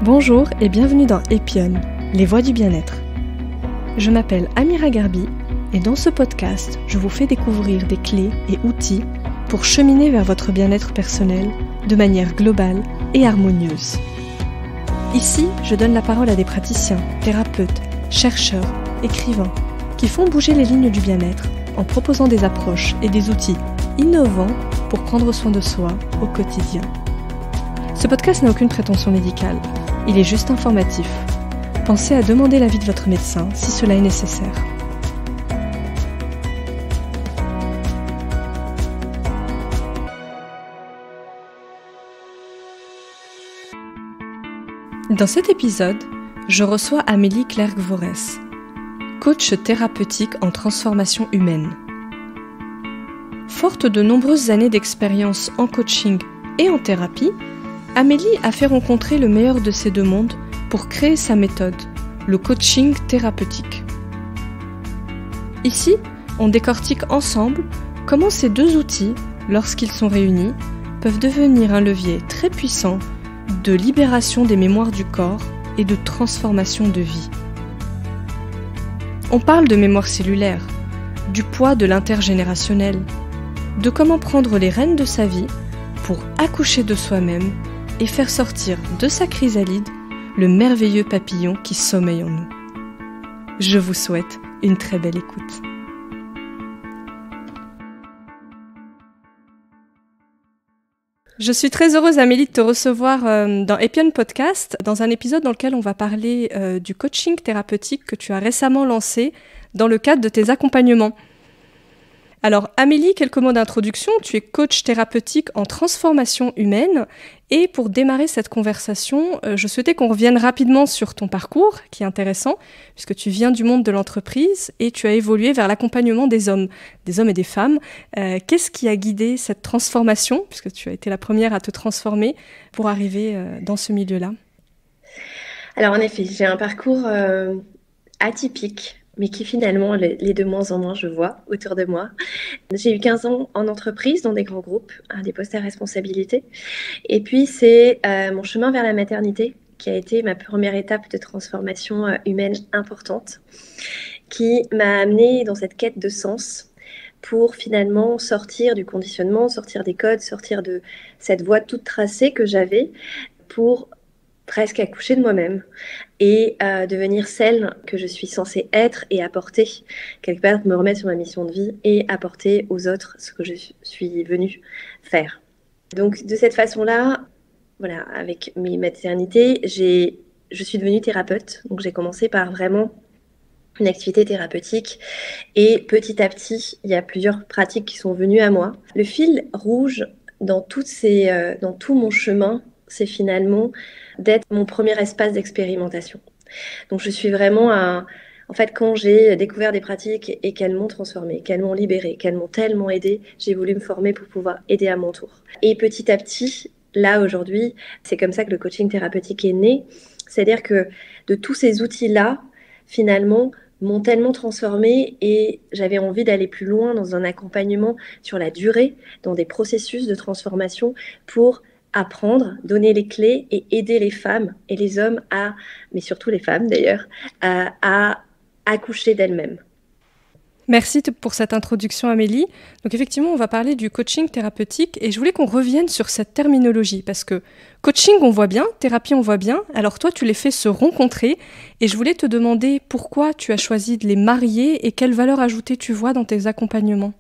Bonjour et bienvenue dans Epion, les voix du bien-être. Je m'appelle Amira Garbi et dans ce podcast, je vous fais découvrir des clés et outils pour cheminer vers votre bien-être personnel de manière globale et harmonieuse. Ici, je donne la parole à des praticiens, thérapeutes, chercheurs, écrivains qui font bouger les lignes du bien-être en proposant des approches et des outils innovants pour prendre soin de soi au quotidien. Ce podcast n'a aucune prétention médicale. Il est juste informatif. Pensez à demander l'avis de votre médecin si cela est nécessaire. Dans cet épisode, je reçois Amélie Clerc-Vorès, coach thérapeutique en transformation humaine. Forte de nombreuses années d'expérience en coaching et en thérapie, Amélie a fait rencontrer le meilleur de ces deux mondes pour créer sa méthode, le coaching thérapeutique. Ici, on décortique ensemble comment ces deux outils, lorsqu'ils sont réunis, peuvent devenir un levier très puissant de libération des mémoires du corps et de transformation de vie. On parle de mémoire cellulaire, du poids de l'intergénérationnel, de comment prendre les rênes de sa vie pour accoucher de soi-même et faire sortir de sa chrysalide le merveilleux papillon qui sommeille en nous. Je vous souhaite une très belle écoute. Je suis très heureuse, Amélie, de te recevoir dans Epion Podcast, dans un épisode dans lequel on va parler du coaching thérapeutique que tu as récemment lancé dans le cadre de tes accompagnements. Alors Amélie, quelques mots d'introduction. Tu es coach thérapeutique en transformation humaine et pour démarrer cette conversation, je souhaitais qu'on revienne rapidement sur ton parcours qui est intéressant puisque tu viens du monde de l'entreprise et tu as évolué vers l'accompagnement des hommes et des femmes. Qu'est-ce qui a guidé cette transformation puisque tu as été la première à te transformer pour arriver dans ce milieu-là? Alors en effet, j'ai un parcours atypique, mais qui finalement les de moins en moins je vois autour de moi. J'ai eu 15 ans en entreprise, dans des grands groupes, à des postes à responsabilité. Et puis c'est mon chemin vers la maternité qui a été ma première étape de transformation humaine importante, qui m'a amenée dans cette quête de sens pour finalement sortir du conditionnement, sortir des codes, sortir de cette voie toute tracée que j'avais pour presque accoucher de moi-même et devenir celle que je suis censée être et apporter, quelque part me remettre sur ma mission de vie et apporter aux autres ce que je suis venue faire. Donc de cette façon-là, voilà, avec mes maternités, je suis devenue thérapeute. Donc j'ai commencé par vraiment une activité thérapeutique et petit à petit, il y a plusieurs pratiques qui sont venues à moi. Le fil rouge dans tout mon chemin, c'est finalement d'être mon premier espace d'expérimentation. Donc je suis vraiment en fait, quand j'ai découvert des pratiques et qu'elles m'ont transformée, qu'elles m'ont libérée, qu'elles m'ont tellement aidée, j'ai voulu me former pour pouvoir aider à mon tour. Et petit à petit, là aujourd'hui, c'est comme ça que le coaching thérapeutique est né. C'est-à-dire que de tous ces outils-là, finalement, m'ont tellement transformée et j'avais envie d'aller plus loin dans un accompagnement sur la durée, dans des processus de transformation pour apprendre, donner les clés et aider les femmes et les hommes mais surtout les femmes d'ailleurs, à accoucher d'elles-mêmes. Merci pour cette introduction, Amélie. Donc effectivement, on va parler du coaching thérapeutique et je voulais qu'on revienne sur cette terminologie parce que coaching, on voit bien, thérapie, on voit bien. Alors toi, tu les fais se rencontrer et je voulais te demander pourquoi tu as choisi de les marier et quelle valeur ajoutée tu vois dans tes accompagnements.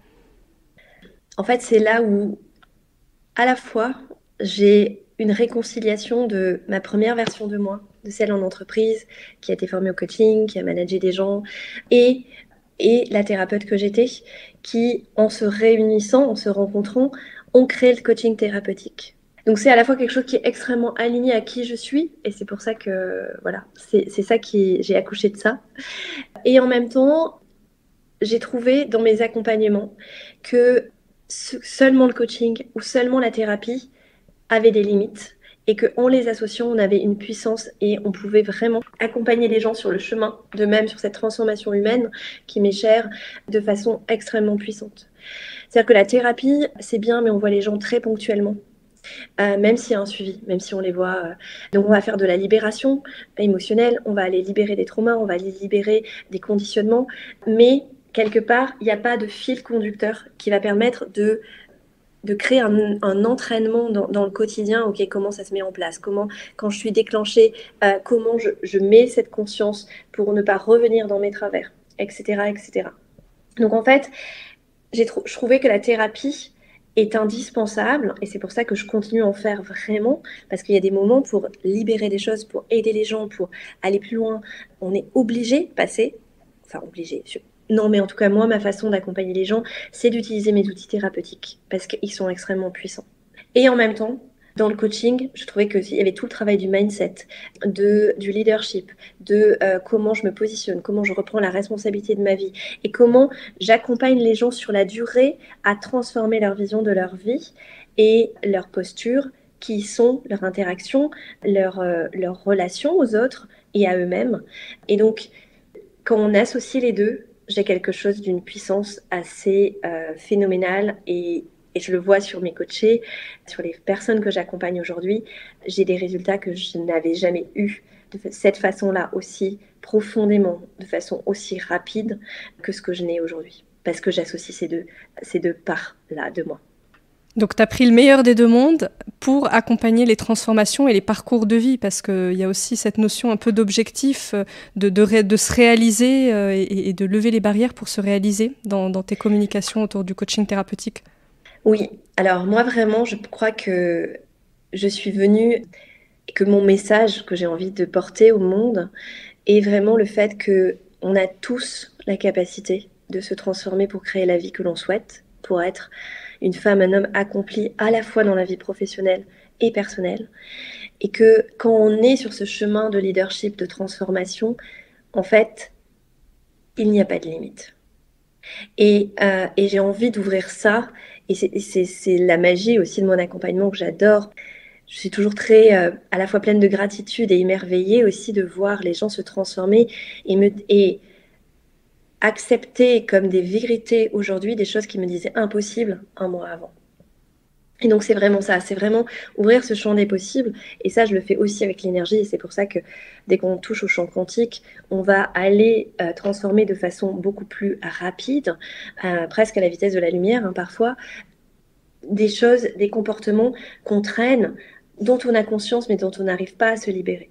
En fait, c'est là où, à la fois, j'ai une réconciliation de ma première version de moi, de celle en entreprise, qui a été formée au coaching, qui a managé des gens, et la thérapeute que j'étais, qui, en se réunissant, en se rencontrant, ont créé le coaching thérapeutique. Donc c'est à la fois quelque chose qui est extrêmement aligné à qui je suis, et c'est pour ça que, voilà, c'est ça j'ai accouché de ça. Et en même temps, j'ai trouvé dans mes accompagnements que seulement le coaching ou seulement la thérapie avait des limites et qu'en les associant, on avait une puissance et on pouvait vraiment accompagner les gens sur le chemin d'eux-mêmes, sur cette transformation humaine qui m'est chère, de façon extrêmement puissante. C'est-à-dire que la thérapie, c'est bien, mais on voit les gens très ponctuellement. Même s'il y a un suivi, même si on les voit. Donc, on va faire de la libération émotionnelle, on va aller libérer des traumas, on va aller libérer des conditionnements, mais quelque part, il n'y a pas de fil conducteur qui va permettre de créer un entraînement dans le quotidien. Ok, comment ça se met en place, comment, quand je suis déclenchée, comment je mets cette conscience pour ne pas revenir dans mes travers, etc., etc. Donc, en fait, je trouvais que la thérapie est indispensable et c'est pour ça que je continue à en faire vraiment, parce qu'il y a des moments pour libérer des choses, pour aider les gens, pour aller plus loin. On est obligé de passer, enfin obligé, non, mais en tout cas, moi, ma façon d'accompagner les gens, c'est d'utiliser mes outils thérapeutiques parce qu'ils sont extrêmement puissants. Et en même temps, dans le coaching, je trouvais qu'il y avait tout le travail du mindset, du leadership, de comment je me positionne, comment je reprends la responsabilité de ma vie et comment j'accompagne les gens sur la durée à transformer leur vision de leur vie et leur posture, qui sont leur interaction, leur relation aux autres et à eux-mêmes. Et donc, quand on associe les deux, j'ai quelque chose d'une puissance assez phénoménale et je le vois sur mes coachés, sur les personnes que j'accompagne aujourd'hui, j'ai des résultats que je n'avais jamais eus de cette façon-là aussi profondément, de façon aussi rapide que ce que je n'ai aujourd'hui. Parce que j'associe ces deux parts-là de moi. Donc, tu as pris le meilleur des deux mondes pour accompagner les transformations et les parcours de vie, parce qu'il y a aussi cette notion un peu d'objectif, de se réaliser et de lever les barrières pour se réaliser dans tes communications autour du coaching thérapeutique. Oui, alors moi vraiment, je crois que je suis venue et que mon message que j'ai envie de porter au monde est vraiment le fait qu'on a tous la capacité de se transformer pour créer la vie que l'on souhaite, pour être une femme, un homme accompli à la fois dans la vie professionnelle et personnelle. Et que quand on est sur ce chemin de leadership, de transformation, en fait, il n'y a pas de limite. Et j'ai envie d'ouvrir ça. Et c'est la magie aussi de mon accompagnement que j'adore. Je suis toujours très à la fois pleine de gratitude et émerveillée aussi de voir les gens se transformer et accepter comme des vérités aujourd'hui des choses qui me disaient impossibles un mois avant. Et donc c'est vraiment ça, c'est vraiment ouvrir ce champ des possibles. Et ça, je le fais aussi avec l'énergie. Et c'est pour ça que dès qu'on touche au champ quantique, on va aller transformer de façon beaucoup plus rapide, presque à la vitesse de la lumière parfois, des choses, des comportements qu'on traîne, dont on a conscience mais dont on n'arrive pas à se libérer.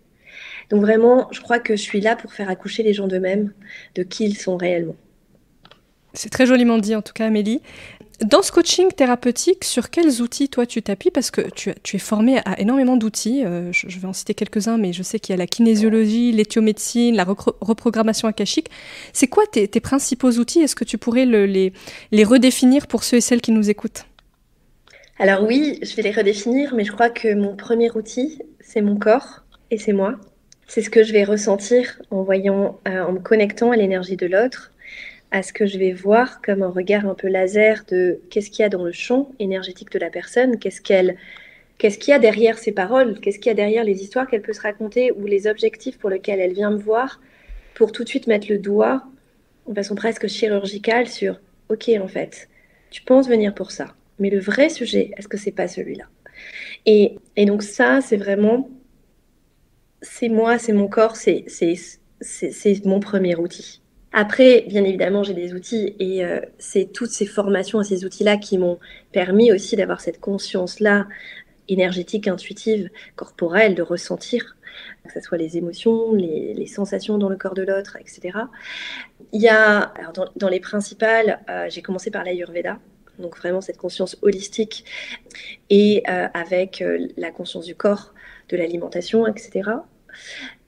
Donc vraiment, je crois que je suis là pour faire accoucher les gens d'eux-mêmes, de qui ils sont réellement. C'est très joliment dit en tout cas, Amélie. Dans ce coaching thérapeutique, sur quels outils toi tu t'appuies? Parce que tu es formée à énormément d'outils, je vais en citer quelques-uns, mais je sais qu'il y a la kinésiologie, l'éthiomédecine, la reprogrammation akashique. C'est quoi tes principaux outils? Est-ce que tu pourrais les redéfinir pour ceux et celles qui nous écoutent? Alors oui, je vais les redéfinir, mais je crois que mon premier outil, c'est mon corps et c'est moi. C'est ce que je vais ressentir en me connectant à l'énergie de l'autre, à ce que je vais voir comme un regard un peu laser de qu'est-ce qu'il y a dans le champ énergétique de la personne, qu'est-ce qu'il y a derrière ses paroles, qu'est-ce qu'il y a derrière les histoires qu'elle peut se raconter ou les objectifs pour lesquels elle vient me voir, pour tout de suite mettre le doigt de façon presque chirurgicale sur ok, en fait, tu penses venir pour ça, mais le vrai sujet, est-ce que c'est pas celui-là? Et donc ça, c'est vraiment, c'est moi, c'est mon corps, c'est mon premier outil. Après, bien évidemment, j'ai des outils et c'est toutes ces formations et ces outils-là qui m'ont permis aussi d'avoir cette conscience-là, énergétique, intuitive, corporelle, de ressentir, que ce soit les émotions, les sensations dans le corps de l'autre, etc. Il y a, alors dans les principales, j'ai commencé par l'Ayurveda, donc vraiment cette conscience holistique et avec la conscience du corps, de l'alimentation, etc.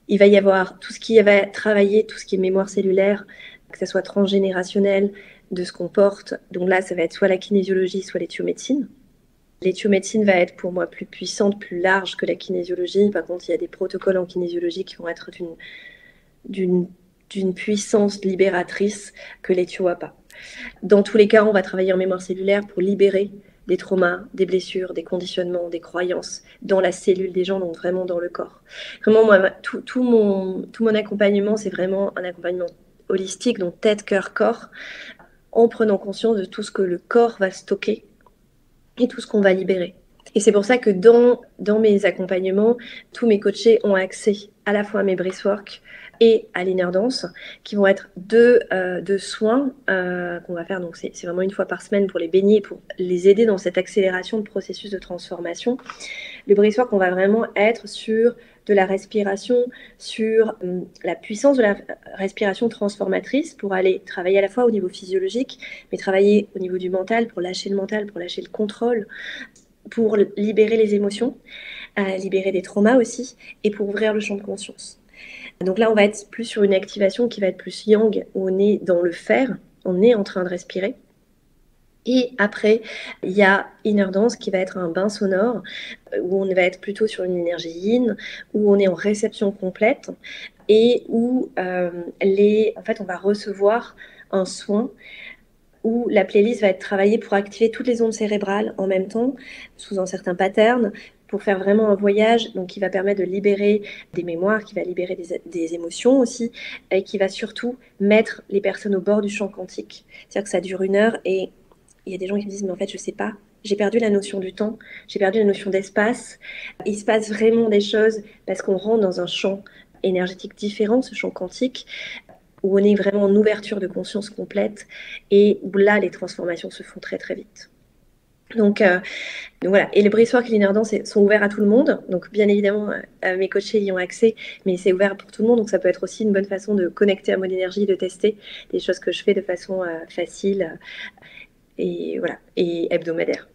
Il va y avoir tout ce qui va travailler, tout ce qui est mémoire cellulaire, que ce soit transgénérationnel, de ce qu'on porte. Donc là, ça va être soit la kinésiologie, soit l'éthiomédecine. L'éthiomédecine va être pour moi plus puissante, plus large que la kinésiologie. Par contre, il y a des protocoles en kinésiologie qui vont être d'une puissance libératrice que l'éthio n'a pas. Dans tous les cas, on va travailler en mémoire cellulaire pour libérer des traumas, des blessures, des conditionnements, des croyances dans la cellule des gens, donc vraiment dans le corps. Vraiment, moi, tout mon accompagnement, c'est vraiment un accompagnement holistique, donc tête, cœur, corps, en prenant conscience de tout ce que le corps va stocker et tout ce qu'on va libérer. Et c'est pour ça que dans mes accompagnements, tous mes coachés ont accès à la fois à mes breathwork et à l'inner dance, qui vont être deux soins qu'on va faire. Donc c'est vraiment une fois par semaine pour les baigner, pour les aider dans cette accélération de processus de transformation. Le breathwork, on va vraiment être sur de la respiration, sur la puissance de la respiration transformatrice pour aller travailler à la fois au niveau physiologique, mais travailler au niveau du mental, pour lâcher le mental, pour lâcher le contrôle, pour libérer les émotions, libérer des traumas aussi, et pour ouvrir le champ de conscience. Donc là, on va être plus sur une activation qui va être plus yang, où on est dans le faire, on est en train de respirer. Et après, il y a Inner Dance qui va être un bain sonore, où on va être plutôt sur une énergie yin, où on est en réception complète, et où en fait, on va recevoir un soin où la playlist va être travaillée pour activer toutes les ondes cérébrales en même temps, sous un certain pattern, pour faire vraiment un voyage donc qui va permettre de libérer des mémoires, qui va libérer des émotions aussi, et qui va surtout mettre les personnes au bord du champ quantique. C'est-à-dire que ça dure 1 heure et il y a des gens qui me disent « mais en fait, je ne sais pas, j'ai perdu la notion du temps, j'ai perdu la notion d'espace ». Il se passe vraiment des choses parce qu'on rentre dans un champ énergétique différent, ce champ quantique, où on est vraiment en ouverture de conscience complète et où là, les transformations se font très, très vite. Donc voilà, et le breathwork et l'inner dance sont ouverts à tout le monde. Donc bien évidemment, mes coachés y ont accès, mais c'est ouvert pour tout le monde. Donc ça peut être aussi une bonne façon de connecter à mon énergie, de tester des choses que je fais de façon facile et voilà, et hebdomadaire.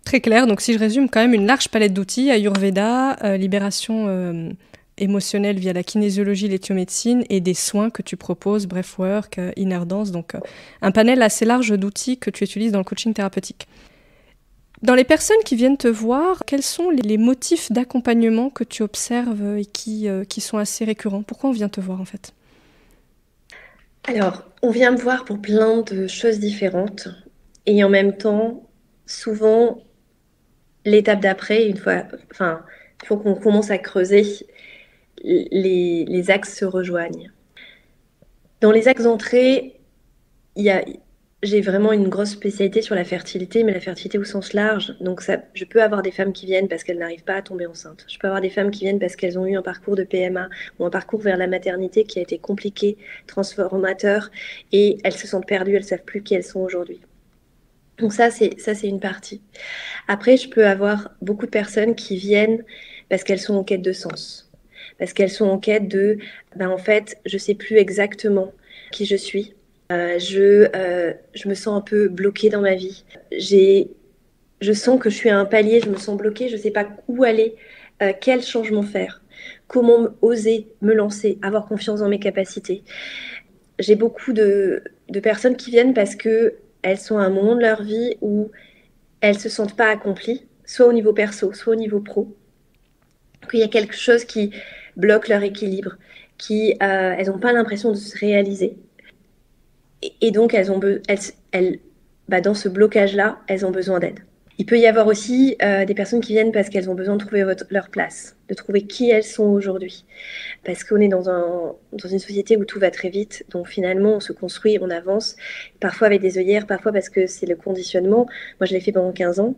Très clair, donc si je résume, quand même une large palette d'outils, Ayurveda, libération émotionnelle via la kinésiologie, l'éthiomédecine et des soins que tu proposes, breathwork, inner dance, donc un panel assez large d'outils que tu utilises dans le coaching thérapeutique. Dans les personnes qui viennent te voir, quels sont les motifs d'accompagnement que tu observes et qui sont assez récurrents? Pourquoi on vient te voir en fait? Alors, on vient me voir pour plein de choses différentes et en même temps, souvent, l'étape d'après, il faut qu'on commence à creuser, les axes se rejoignent. Dans les axes d'entrée, j'ai vraiment une grosse spécialité sur la fertilité, mais la fertilité au sens large. Donc je peux avoir des femmes qui viennent parce qu'elles n'arrivent pas à tomber enceinte. Je peux avoir des femmes qui viennent parce qu'elles ont eu un parcours de PMA ou un parcours vers la maternité qui a été compliqué, transformateur, et elles se sentent perdues, elles ne savent plus qui elles sont aujourd'hui. Donc ça, c'est une partie. Après, je peux avoir beaucoup de personnes qui viennent parce qu'elles sont en quête de sens. Parce qu'elles sont en quête de, en fait, je ne sais plus exactement qui je suis. Je me sens un peu bloquée dans ma vie. Je sens que je suis à un palier, je me sens bloquée, je ne sais pas où aller, quel changement faire, comment oser me lancer, avoir confiance dans mes capacités. J'ai beaucoup de personnes qui viennent parce qu'elles sont à un moment de leur vie où elles ne se sentent pas accomplies, soit au niveau perso, soit au niveau pro. Qu'il y a quelque chose qui bloque leur équilibre, elles n'ont pas l'impression de se réaliser. Et donc, dans ce blocage-là, elles ont besoin d'aide. Il peut y avoir aussi des personnes qui viennent parce qu'elles ont besoin de trouver leur place, de trouver qui elles sont aujourd'hui. Parce qu'on est dans une société où tout va très vite, donc finalement on se construit, on avance, parfois avec des œillères, parfois parce que c'est le conditionnement. Moi je l'ai fait pendant 15 ans,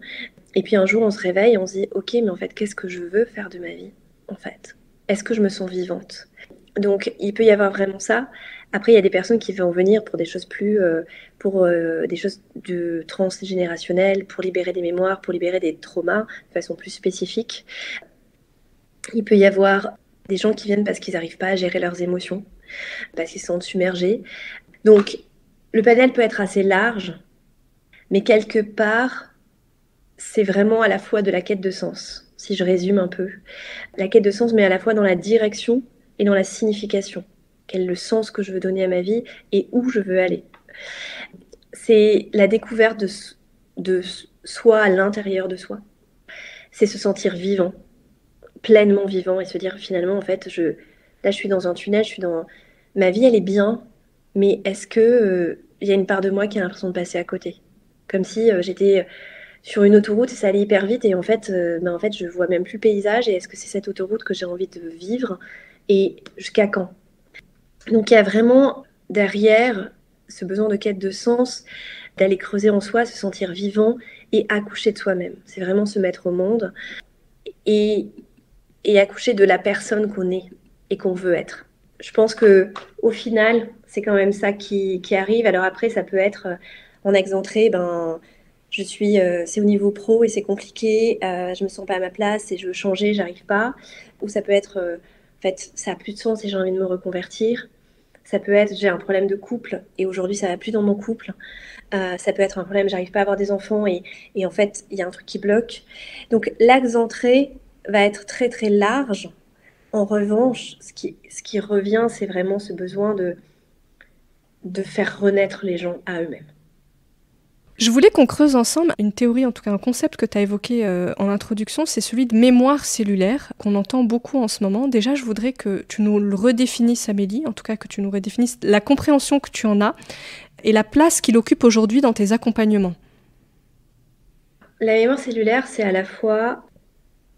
et puis un jour on se réveille et on se dit « Ok, mais en fait, qu'est-ce que je veux faire de ma vie, en fait? Est-ce que je me sens vivante ?» Donc il peut y avoir vraiment ça. Après, il y a des personnes qui vont venir pour des choses des choses de transgénérationnelles, pour libérer des mémoires, pour libérer des traumas de façon plus spécifique. Il peut y avoir des gens qui viennent parce qu'ils n'arrivent pas à gérer leurs émotions, parce qu'ils se sentent submergés. Donc, le panel peut être assez large, mais quelque part, c'est vraiment à la fois de la quête de sens, si je résume un peu. La quête de sens, mais à la fois dans la direction et dans la signification. Quel est le sens que je veux donner à ma vie et où je veux aller. C'est la découverte de soi à l'intérieur de soi. C'est se sentir vivant, pleinement vivant et se dire finalement, en fait, là je suis dans un tunnel, ma vie elle est bien, mais est-ce que y a une part de moi qui a l'impression de passer à côté? Comme si j'étais sur une autoroute et ça allait hyper vite et en fait, je vois même plus le paysage et est-ce que c'est cette autoroute que j'ai envie de vivre et jusqu'à quand? Donc il y a vraiment derrière ce besoin de quête de sens, d'aller creuser en soi, se sentir vivant et accoucher de soi-même. C'est vraiment se mettre au monde et accoucher de la personne qu'on est et qu'on veut être. Je pense qu'au final, c'est quand même ça qui arrive. Alors après, ça peut être en excentré, c'est au niveau pro et c'est compliqué, je me sens pas à ma place et je veux changer, j'arrive pas. Ou ça peut être, en fait, ça a plus de sens et j'ai envie de me reconvertir. Ça peut être, j'ai un problème de couple et aujourd'hui ça va plus dans mon couple. Ça peut être un problème, j'arrive pas à avoir des enfants et en fait, il y a un truc qui bloque. Donc l'axe d'entrée va être très très large. En revanche, ce qui revient, c'est vraiment ce besoin de faire renaître les gens à eux-mêmes. Je voulais qu'on creuse ensemble une théorie, en tout cas un concept que tu as évoqué en introduction, c'est celui de mémoire cellulaire, qu'on entend beaucoup en ce moment. Déjà, je voudrais que tu nous le redéfinisses, Amélie, en tout cas que tu nous redéfinisses la compréhension que tu en as et la place qu'il occupe aujourd'hui dans tes accompagnements. La mémoire cellulaire, c'est à la fois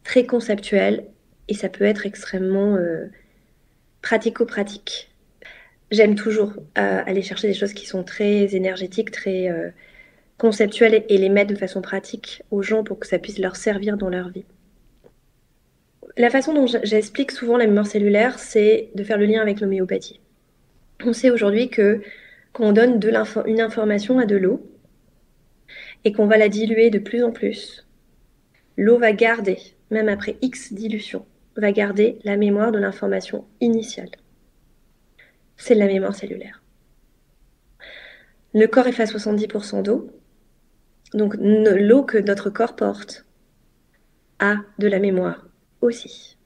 très conceptuel et ça peut être extrêmement pratico-pratique. J'aime toujours aller chercher des choses qui sont très énergétiques, très conceptuelles et les mettre de façon pratique aux gens pour que ça puisse leur servir dans leur vie. La façon dont j'explique souvent la mémoire cellulaire, c'est de faire le lien avec l'homéopathie. On sait aujourd'hui que quand on donne une information à de l'eau et qu'on va la diluer de plus en plus, l'eau va garder, même après X dilution, va garder la mémoire de l'information initiale. C'est de la mémoire cellulaire. Le corps est fait à 70% d'eau, donc l'eau que notre corps porte a de la mémoire aussi.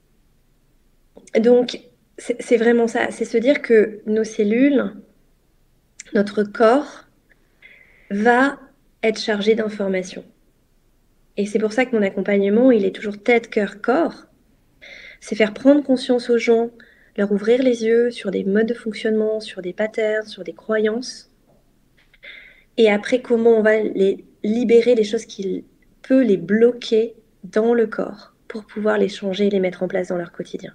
Donc c'est vraiment ça, c'est se dire que nos cellules, notre corps va être chargé d'informations. Et c'est pour ça que mon accompagnement, il est toujours tête, cœur, corps. C'est faire prendre conscience aux gens, leur ouvrir les yeux sur des modes de fonctionnement, sur des patterns, sur des croyances. Et après, comment on va les libérer des choses qui peuvent les bloquer dans le corps pour pouvoir les changer et les mettre en place dans leur quotidien.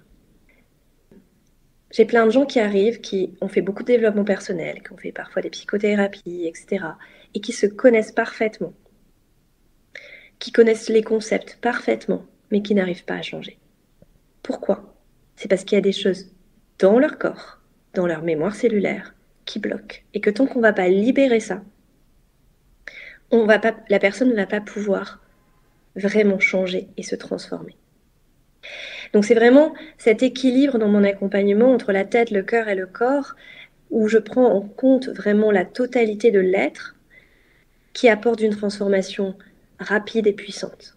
J'ai plein de gens qui arrivent, qui ont fait beaucoup de développement personnel, qui ont fait parfois des psychothérapies, etc. et qui se connaissent parfaitement, qui connaissent les concepts parfaitement, mais qui n'arrivent pas à changer. Pourquoi ? C'est parce qu'il y a des choses dans leur corps, dans leur mémoire cellulaire, qui bloquent. Et que tant qu'on ne va pas libérer ça, la personne ne va pas pouvoir vraiment changer et se transformer. Donc c'est vraiment cet équilibre dans mon accompagnement entre la tête, le cœur et le corps, où je prends en compte vraiment la totalité de l'être qui apporte une transformation rapide et puissante.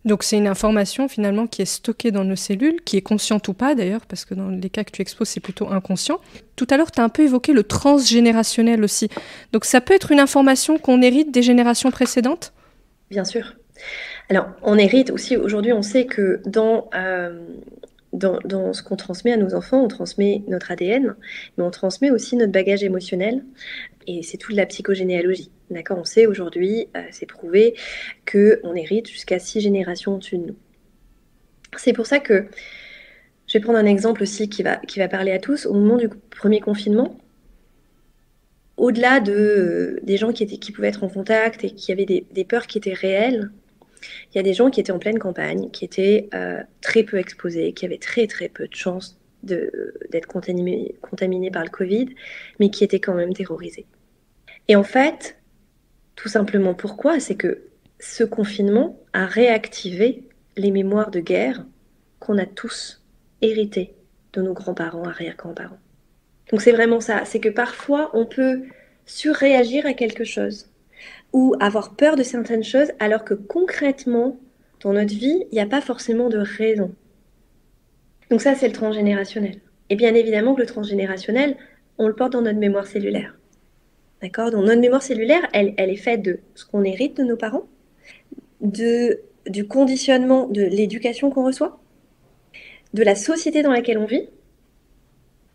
Donc c'est une information finalement qui est stockée dans nos cellules, qui est consciente ou pas d'ailleurs, parce que dans les cas que tu exposes, c'est plutôt inconscient. Tout à l'heure, tu as un peu évoqué le transgénérationnel aussi. Donc ça peut être une information qu'on hérite des générations précédentes ? Bien sûr. Alors, on hérite aussi, aujourd'hui, on sait que dans ce qu'on transmet à nos enfants, on transmet notre ADN, mais on transmet aussi notre bagage émotionnel, et c'est toute la psychogénéalogie. D'accord ? On sait aujourd'hui, c'est prouvé, qu'on hérite jusqu'à 6 générations au-dessus de nous. C'est pour ça que je vais prendre un exemple aussi qui va parler à tous. Au moment du premier confinement, au-delà des gens qui pouvaient être en contact et qui avaient des peurs qui étaient réelles, il y a des gens qui étaient en pleine campagne, qui étaient très peu exposés, qui avaient très très peu de chances d'être contaminés par le Covid, mais qui étaient quand même terrorisés. Et en fait, tout simplement pourquoi ? C'est que ce confinement a réactivé les mémoires de guerre qu'on a tous héritées de nos grands-parents, arrière-grands-parents. Donc c'est vraiment ça, c'est que parfois on peut surréagir à quelque chose ou avoir peur de certaines choses alors que concrètement, dans notre vie, il n'y a pas forcément de raison. Donc ça, c'est le transgénérationnel. Et bien évidemment que le transgénérationnel, on le porte dans notre mémoire cellulaire. D'accord ? Donc notre mémoire cellulaire, elle est faite de ce qu'on hérite de nos parents, du conditionnement, de l'éducation qu'on reçoit, de la société dans laquelle on vit,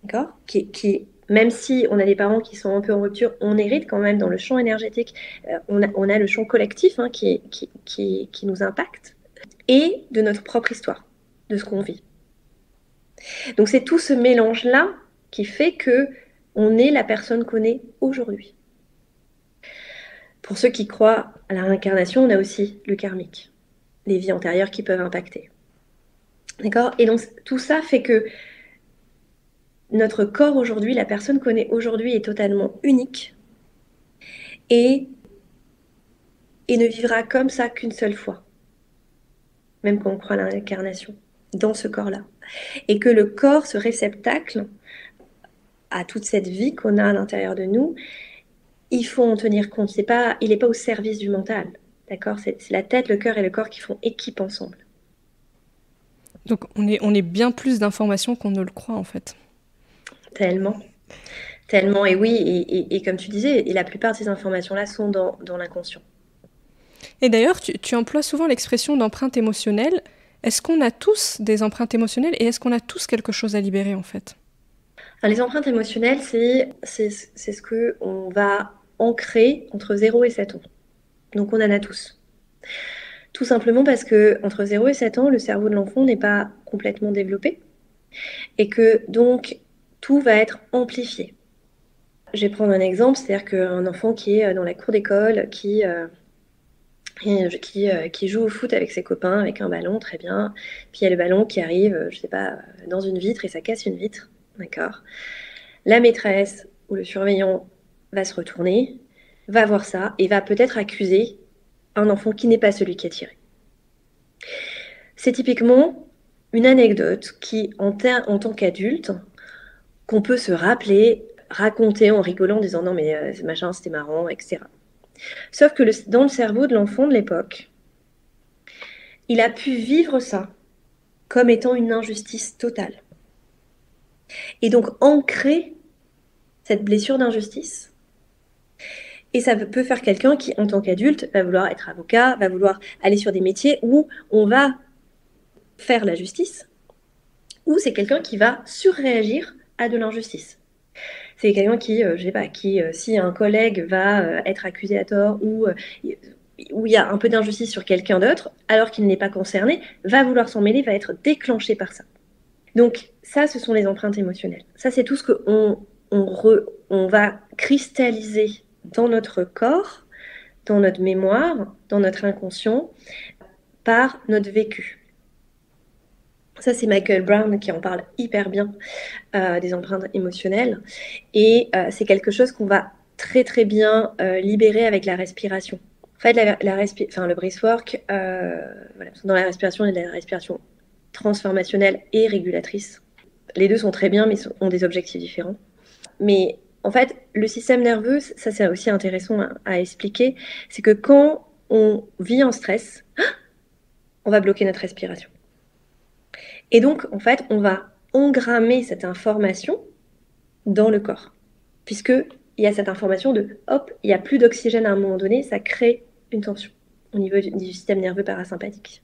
d'accord ? Qui même si on a des parents qui sont un peu en rupture, on hérite quand même dans le champ énergétique, on a le champ collectif qui nous impacte, et de notre propre histoire, de ce qu'on vit. Donc c'est tout ce mélange-là qui fait que On est la personne qu'on est aujourd'hui. Pour ceux qui croient à la réincarnation, on a aussi le karmique, les vies antérieures qui peuvent impacter. D'accord? Et donc, tout ça fait que notre corps aujourd'hui, la personne qu'on est aujourd'hui est totalement unique et ne vivra comme ça qu'une seule fois, même quand on croit à la réincarnation, dans ce corps-là. Et que le corps, ce réceptacle à toute cette vie qu'on a à l'intérieur de nous, il faut en tenir compte. Il n'est pas au service du mental. D'accord? C'est la tête, le cœur et le corps qui font équipe ensemble. Donc on est bien plus d'informations qu'on ne le croit en fait. Tellement. Tellement, et oui, et comme tu disais, et la plupart de ces informations-là sont dans l'inconscient. Et d'ailleurs, tu emploies souvent l'expression d'empreinte émotionnelle. Est-ce qu'on a tous des empreintes émotionnelles et est-ce qu'on a tous quelque chose à libérer en fait? Alors, les empreintes émotionnelles, c'est ce qu'on va ancrer entre 0 et 7 ans. Donc on en a tous. Tout simplement parce que entre 0 et 7 ans, le cerveau de l'enfant n'est pas complètement développé et que donc tout va être amplifié. Je vais prendre un exemple, c'est-à-dire qu'un enfant qui est dans la cour d'école, qui joue au foot avec ses copains, avec un ballon, très bien. Puis il y a le ballon qui arrive, je sais pas, dans une vitre et ça casse une vitre, d'accord? La maîtresse ou le surveillant va se retourner, va voir ça et va peut-être accuser un enfant qui n'est pas celui qui a tiré. C'est typiquement une anecdote qui, en tant qu'adulte, qu'on peut se rappeler, raconter en rigolant, en disant non mais machin, c'était marrant, etc. Sauf que dans le cerveau de l'enfant de l'époque, il a pu vivre ça comme étant une injustice totale. Et donc ancrer cette blessure d'injustice. Et ça peut faire quelqu'un qui, en tant qu'adulte, va vouloir être avocat, va vouloir aller sur des métiers où on va faire la justice, ou c'est quelqu'un qui va surréagir à de l'injustice. C'est quelqu'un qui, je sais pas, si un collègue va être accusé à tort ou où il y a un peu d'injustice sur quelqu'un d'autre, alors qu'il n'est pas concerné, va vouloir s'en mêler, va être déclenché par ça. Donc ça, ce sont les empreintes émotionnelles. Ça, c'est tout ce qu'on va cristalliser dans notre corps, dans notre mémoire, dans notre inconscient, par notre vécu. Ça, c'est Michael Brown qui en parle hyper bien, des empreintes émotionnelles. Et c'est quelque chose qu'on va très très bien libérer avec la respiration. En fait, le breathwork, voilà, dans la respiration, il y a la respiration transformationnelle et régulatrice. Les deux sont très bien, mais ont des objectifs différents. Mais en fait, le système nerveux, ça c'est aussi intéressant à expliquer, c'est que quand on vit en stress, on va bloquer notre respiration. Et donc, en fait, on va engrammer cette information dans le corps, puisqu'il y a cette information de « hop, il n'y a plus d'oxygène à un moment donné », ça crée une tension au niveau du système nerveux parasympathique.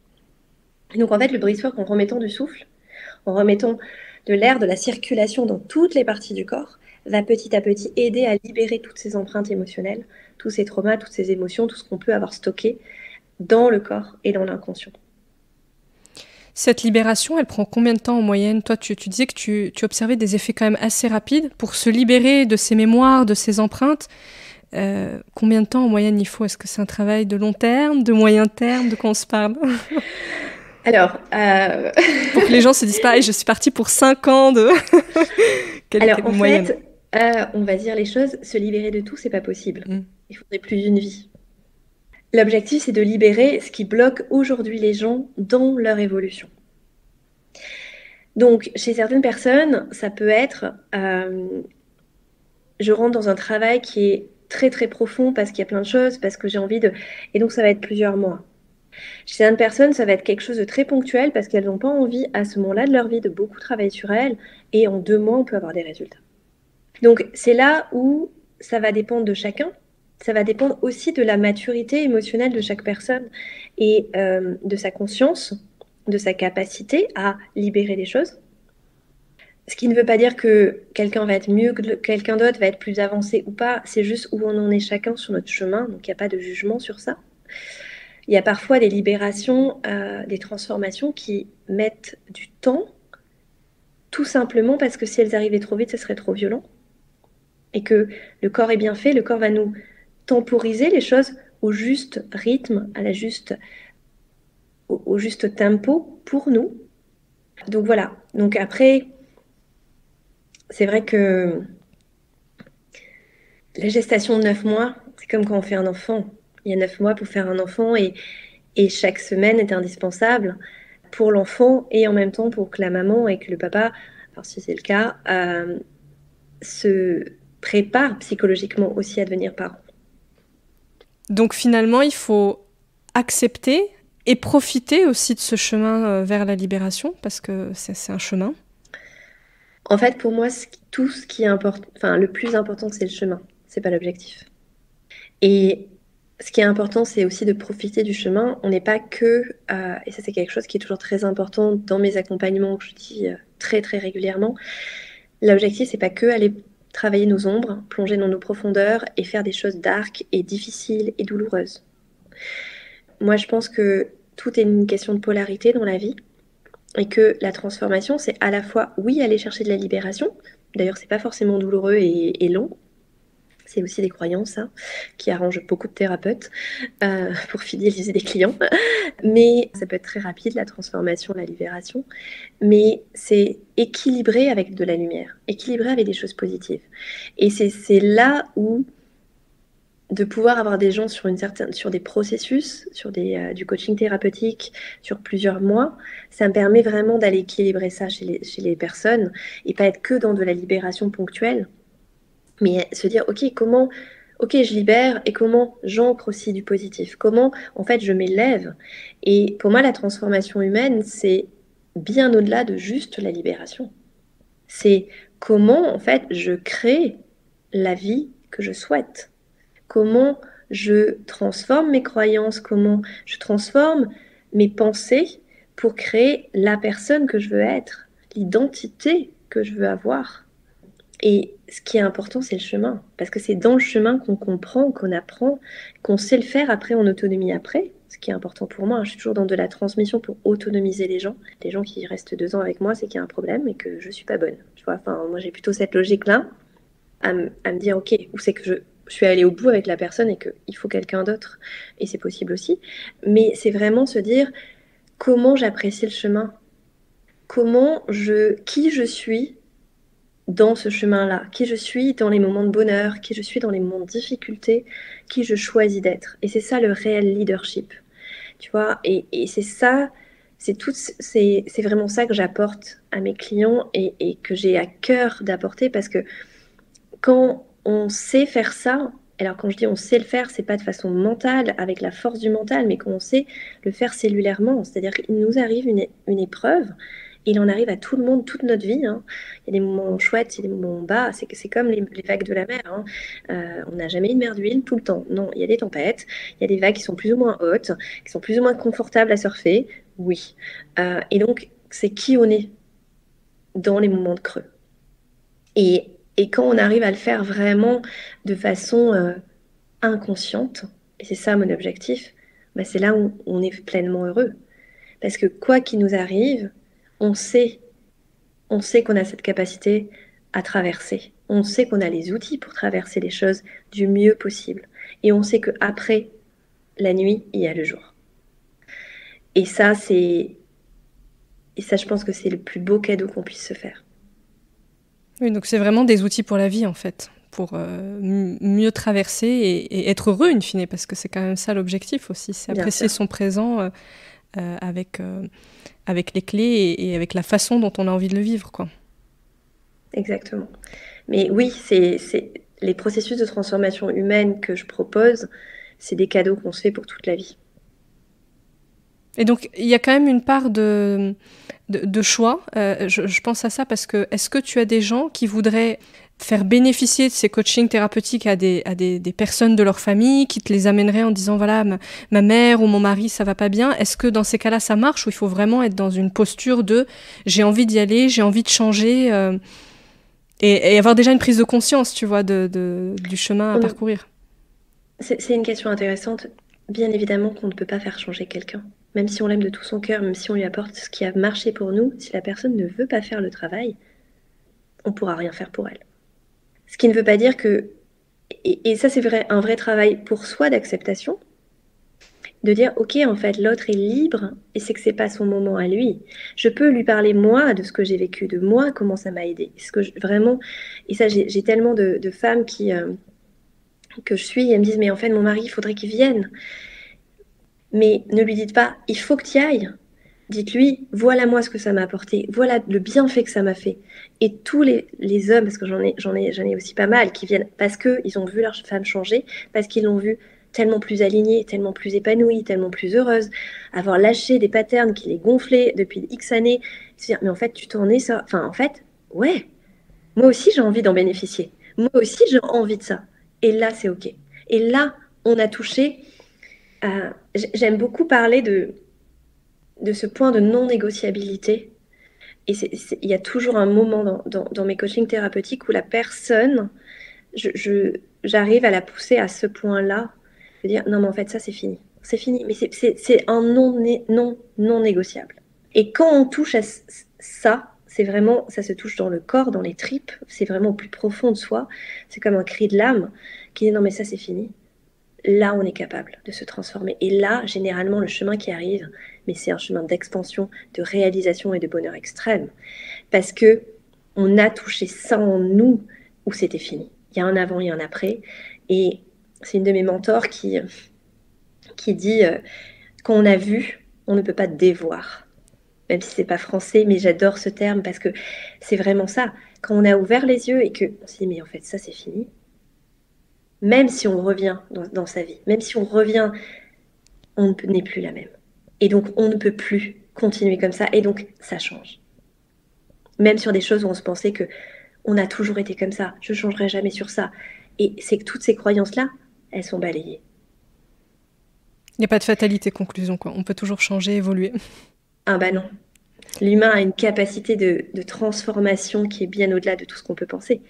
Et donc, en fait, le breathwork, en remettant du souffle, en remettant de l'air, de la circulation dans toutes les parties du corps, va petit à petit aider à libérer toutes ces empreintes émotionnelles, tous ces traumas, toutes ces émotions, tout ce qu'on peut avoir stocké dans le corps et dans l'inconscient. Cette libération, elle prend combien de temps en moyenne? Toi, tu disais que tu observais des effets quand même assez rapides pour se libérer de ces mémoires, de ces empreintes. Combien de temps en moyenne il faut? Est-ce que c'est un travail de long terme, de moyen terme, de quoi on se parle? Alors, pour que les gens se disent pas, je suis partie pour 5 ans de... Alors, en fait, on va dire les choses, se libérer de tout, c'est pas possible. Il faudrait plus d'une vie. L'objectif, c'est de libérer ce qui bloque aujourd'hui les gens dans leur évolution. Donc, chez certaines personnes, ça peut être, je rentre dans un travail qui est très très profond parce qu'il y a plein de choses, parce que j'ai envie de... Et donc, ça va être plusieurs mois. Chez certaines personnes, ça va être quelque chose de très ponctuel parce qu'elles n'ont pas envie, à ce moment-là de leur vie, de beaucoup travailler sur elles. Et en 2 mois, on peut avoir des résultats. Donc, c'est là où ça va dépendre de chacun. Ça va dépendre aussi de la maturité émotionnelle de chaque personne et de sa conscience, de sa capacité à libérer des choses. Ce qui ne veut pas dire que quelqu'un va être mieux que quelqu'un d'autre, va être plus avancé ou pas. C'est juste où on en est chacun sur notre chemin. Donc, il n'y a pas de jugement sur ça. Il y a parfois des libérations, des transformations qui mettent du temps, tout simplement parce que si elles arrivaient trop vite, ce serait trop violent. et que le corps est bien fait, le corps va nous temporiser les choses au juste rythme, au juste tempo pour nous. Donc voilà. Donc après, c'est vrai que la gestation de 9 mois, c'est comme quand on fait un enfant. Il y a 9 mois pour faire un enfant et chaque semaine est indispensable pour l'enfant et en même temps pour que la maman et que le papa, alors si c'est le cas, se prépare psychologiquement aussi à devenir parent. Donc finalement, il faut accepter et profiter aussi de ce chemin vers la libération, parce que c'est un chemin. En fait, pour moi, tout ce qui importe, enfin, le plus important, c'est le chemin, c'est pas l'objectif. Et ce qui est important, c'est aussi de profiter du chemin. On n'est pas que, et ça c'est quelque chose qui est toujours très important dans mes accompagnements, que je dis très très régulièrement, l'objectif, c'est pas que aller travailler nos ombres, plonger dans nos profondeurs et faire des choses dark et difficiles et douloureuses. Moi, je pense que tout est une question de polarité dans la vie et que la transformation, c'est à la fois, oui, aller chercher de la libération. D'ailleurs, c'est pas forcément douloureux et long. C'est aussi des croyances hein, qui arrangent beaucoup de thérapeutes pour fidéliser des clients. Mais ça peut être très rapide, la transformation, la libération. Mais c'est équilibré avec de la lumière, équilibré avec des choses positives. Et c'est là où de pouvoir avoir des gens sur des processus, du coaching thérapeutique sur plusieurs mois, ça me permet vraiment d'aller équilibrer ça chez les personnes et pas être que dans de la libération ponctuelle, mais se dire, ok, je libère et comment j'ancre aussi du positif, comment en fait je m'élève. Et pour moi, la transformation humaine, c'est bien au-delà de juste la libération. C'est comment en fait je crée la vie que je souhaite. Comment je transforme mes croyances, comment je transforme mes pensées pour créer la personne que je veux être, l'identité que je veux avoir. Et ce qui est important, c'est le chemin. Parce que c'est dans le chemin qu'on comprend, qu'on apprend, qu'on sait le faire après en autonomie après. Ce qui est important pour moi, je suis toujours dans de la transmission pour autonomiser les gens. Les gens qui restent 2 ans avec moi, c'est qu'il y a un problème et que je ne suis pas bonne. Tu vois, enfin, moi, j'ai plutôt cette logique-là à me dire, OK, où c'est que je suis allée au bout avec la personne et qu'il faut quelqu'un d'autre. Et c'est possible aussi. Mais c'est vraiment se dire, comment j'apprécie le chemin? Qui je suis dans ce chemin-là, qui je suis dans les moments de bonheur, qui je suis dans les moments de difficulté, qui je choisis d'être. Et c'est ça le réel leadership, tu vois. Et c'est ça, c'est vraiment ça que j'apporte à mes clients et que j'ai à cœur d'apporter parce que quand on sait faire ça, alors quand je dis on sait le faire, c'est pas de façon mentale, avec la force du mental, mais quand on sait le faire cellulairement, c'est-à-dire qu'il nous arrive une épreuve, et il en arrive à tout le monde toute notre vie. Hein. Il y a des moments chouettes, il y a des moments bas, c'est comme les vagues de la mer. Hein. On n'a jamais une mer d'huile tout le temps. Non, il y a des tempêtes, il y a des vagues qui sont plus ou moins hautes, qui sont plus ou moins confortables à surfer, oui. Et donc, c'est qui on est dans les moments de creux. Et quand on arrive à le faire vraiment de façon inconsciente, et c'est ça mon objectif, bah c'est là où on est pleinement heureux. Parce que quoi qu'il nous arrive, on sait qu'on a cette capacité à traverser. On sait qu'on a les outils pour traverser les choses du mieux possible. Et on sait qu'après la nuit, il y a le jour. Et ça, je pense que c'est le plus beau cadeau qu'on puisse se faire. Oui, donc c'est vraiment des outils pour la vie, en fait, pour mieux traverser et être heureux, in fine, parce que c'est quand même ça l'objectif aussi, c'est apprécier son présent avec les clés et avec la façon dont on a envie de le vivre, quoi. Exactement. Mais oui, c'est les processus de transformation humaine que je propose, c'est des cadeaux qu'on se fait pour toute la vie. Et donc, il y a quand même une part de choix. Je pense à ça parce que est-ce que tu as des gens qui voudraient faire bénéficier de ces coachings thérapeutiques à des personnes de leur famille, qui te les amèneraient en disant, voilà, ma mère ou mon mari, ça va pas bien. Est-ce que dans ces cas-là, ça marche ou il faut vraiment être dans une posture de j'ai envie d'y aller, j'ai envie de changer et avoir déjà une prise de conscience, tu vois, du chemin à parcourir? C'est une question intéressante. Bien évidemment qu'on ne peut pas faire changer quelqu'un. Même si on l'aime de tout son cœur, même si on lui apporte ce qui a marché pour nous, si la personne ne veut pas faire le travail, on ne pourra rien faire pour elle. Ce qui ne veut pas dire que... Et ça, c'est vrai, un vrai travail pour soi d'acceptation, de dire, OK, en fait, l'autre est libre et c'est que c'est pas son moment à lui. Je peux lui parler, moi, de ce que j'ai vécu, de moi, comment ça m'a aidé. Vraiment... Et ça, j'ai tellement de femmes que je suis, elles me disent, mais en fait, mon mari, il faudrait qu'il vienne. Mais ne lui dites pas, il faut que tu y ailles. Dites-lui, voilà moi ce que ça m'a apporté, voilà le bienfait que ça m'a fait. Et tous les hommes, parce que j'en ai aussi pas mal, qui viennent parce qu'ils ont vu leur femme changer, parce qu'ils l'ont vue tellement plus alignée, tellement plus épanouie, tellement plus heureuse, avoir lâché des patterns qui les gonflaient depuis X années, se dire, mais en fait, tu t'en es ça. Enfin, en fait, ouais, moi aussi j'ai envie d'en bénéficier. Moi aussi j'ai envie de ça. Et là, c'est OK. Et là, on a touché j'aime beaucoup parler de ce point de non-négociabilité. Et il y a toujours un moment dans mes coachings thérapeutiques où la personne, j'arrive à la pousser à ce point-là, de dire non, mais en fait, ça, c'est fini. C'est fini, mais c'est un non négociable. Et quand on touche à ça, c'est vraiment, ça se touche dans le corps, dans les tripes, c'est vraiment au plus profond de soi. C'est comme un cri de l'âme qui dit non, mais ça, c'est fini. Là, on est capable de se transformer. Et là, généralement, le chemin qui arrive, mais c'est un chemin d'expansion, de réalisation et de bonheur extrême. Parce que on a touché ça en nous où c'était fini. Il y a un avant et un après. Et c'est une de mes mentors qui dit quand on a vu, on ne peut pas dévoir. Même si c'est pas français, mais j'adore ce terme parce que c'est vraiment ça. Quand on a ouvert les yeux et qu'on s'est dit, mais en fait, ça, c'est fini. Même si on revient dans sa vie, même si on revient, on n'est plus la même. Et donc, on ne peut plus continuer comme ça. Et donc, ça change. Même sur des choses où on se pensait que on a toujours été comme ça, je ne changerai jamais sur ça. Et c'est que toutes ces croyances-là, elles sont balayées. Il n'y a pas de fatalité, conclusion, quoi. On peut toujours changer, évoluer. Ah bah non. L'humain a une capacité de transformation qui est bien au-delà de tout ce qu'on peut penser.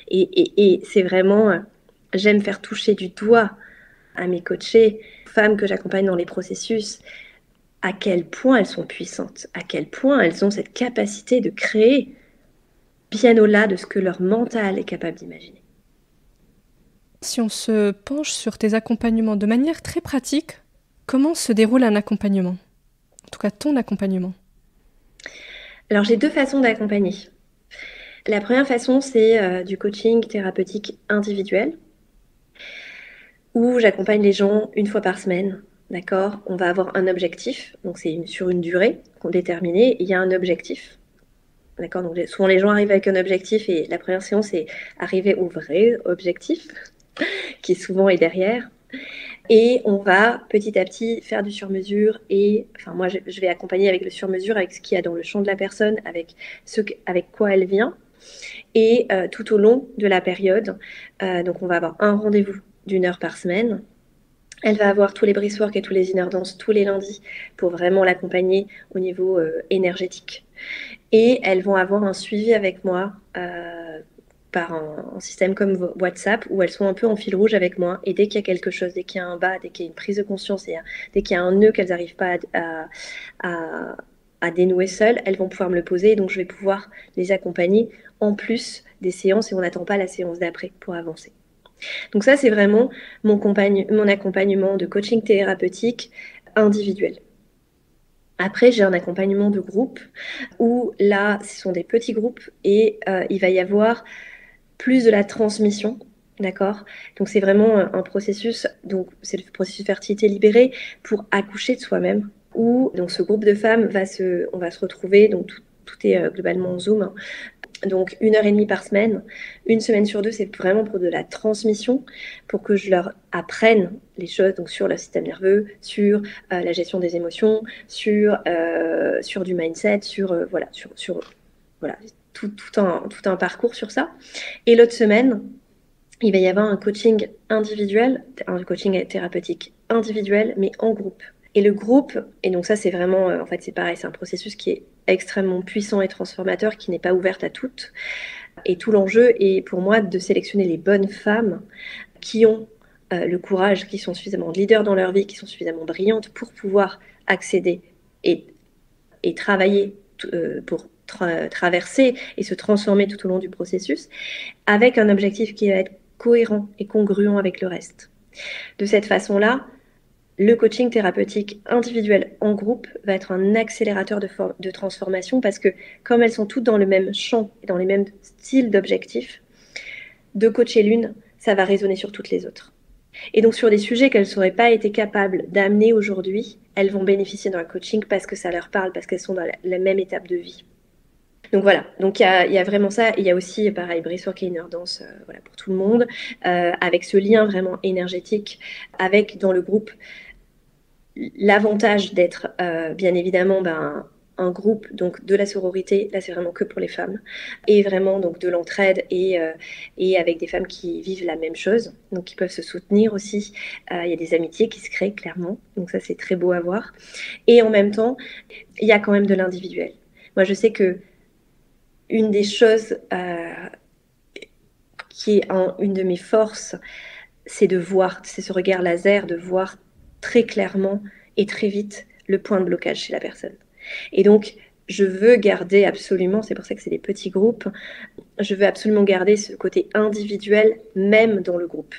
Et c'est vraiment... j'aime faire toucher du doigt à mes coachées, femmes que j'accompagne dans les processus, à quel point elles sont puissantes, à quel point elles ont cette capacité de créer bien au-delà de ce que leur mental est capable d'imaginer. Si on se penche sur tes accompagnements de manière très pratique, comment se déroule un accompagnement ? En tout cas, ton accompagnement. Alors, j'ai 2 façons d'accompagner. La première façon, c'est du coaching thérapeutique individuel, où j'accompagne les gens 1 fois par semaine. D'accord ? On va avoir un objectif, donc c'est sur une durée qu'on déterminée. Il y a un objectif. D'accord ? Donc souvent les gens arrivent avec un objectif et la première séance c'est arriver au vrai objectif, qui souvent est derrière. Et on va petit à petit faire du sur-mesure et enfin moi je vais accompagner avec le sur-mesure, avec ce qu'il y a dans le champ de la personne, avec quoi elle vient. Et tout au long de la période, donc on va avoir un rendez-vous d'1 heure par semaine. Elle va avoir tous les breathwork et tous les inner dance tous les lundis pour vraiment l'accompagner au niveau énergétique. Et elles vont avoir un suivi avec moi par un système comme WhatsApp où elles sont un peu en fil rouge avec moi. Et dès qu'il y a quelque chose, dès qu'il y a un bas, dès qu'il y a une prise de conscience, dès qu'il y a un nœud qu'elles n'arrivent pas à dénouer seules, elles vont pouvoir me le poser. Et donc, je vais pouvoir les accompagner en plus des séances et on n'attend pas la séance d'après pour avancer. Donc ça, c'est vraiment mon accompagnement de coaching thérapeutique individuel. Après, j'ai un accompagnement de groupe où là, ce sont des petits groupes et il va y avoir plus de la transmission, d'accord ? Donc c'est vraiment un processus, donc c'est le processus fertilité libérée pour accoucher de soi-même. Où donc ce groupe de femmes on va se retrouver, donc tout est globalement en Zoom. Hein. Donc 1h30 par semaine, 1 semaine sur 2, c'est vraiment pour de la transmission, pour que je leur apprenne les choses donc sur le système nerveux, sur la gestion des émotions, sur du mindset, sur tout un parcours sur ça. Et l'autre semaine, il va y avoir un coaching individuel, un coaching thérapeutique individuel, mais en groupe. Et le groupe, et donc ça c'est vraiment, en fait c'est pareil, c'est un processus qui est extrêmement puissant et transformateur, qui n'est pas ouverte à toutes. Et tout l'enjeu est pour moi de sélectionner les bonnes femmes qui ont le courage, qui sont suffisamment leaders dans leur vie, qui sont suffisamment brillantes pour pouvoir accéder et travailler pour traverser et se transformer tout au long du processus, avec un objectif qui va être cohérent et congruent avec le reste. De cette façon-là, le coaching thérapeutique individuel en groupe va être un accélérateur de transformation parce que comme elles sont toutes dans le même champ et dans les mêmes styles d'objectifs, de coacher l'une, ça va résonner sur toutes les autres. Et donc sur des sujets qu'elles n'auraient pas été capables d'amener aujourd'hui, elles vont bénéficier d'un coaching parce que ça leur parle, parce qu'elles sont dans la même étape de vie. Donc voilà, donc il y a vraiment ça. Il y a aussi, pareil, Breathwork et Inner Dance voilà, pour tout le monde, avec ce lien vraiment énergétique, avec dans le groupe l'avantage d'être bien évidemment un groupe donc de la sororité, là c'est vraiment que pour les femmes, et vraiment donc de l'entraide et avec des femmes qui vivent la même chose, donc qui peuvent se soutenir aussi. Il y a des amitiés qui se créent clairement, donc ça c'est très beau à voir. Et en même temps, il y a quand même de l'individuel. Moi je sais que une des choses qui est une de mes forces, c'est de voir, c'est ce regard laser, de voir très clairement et très vite le point de blocage chez la personne. Et donc, je veux garder absolument, c'est pour ça que c'est des petits groupes, je veux absolument garder ce côté individuel, même dans le groupe.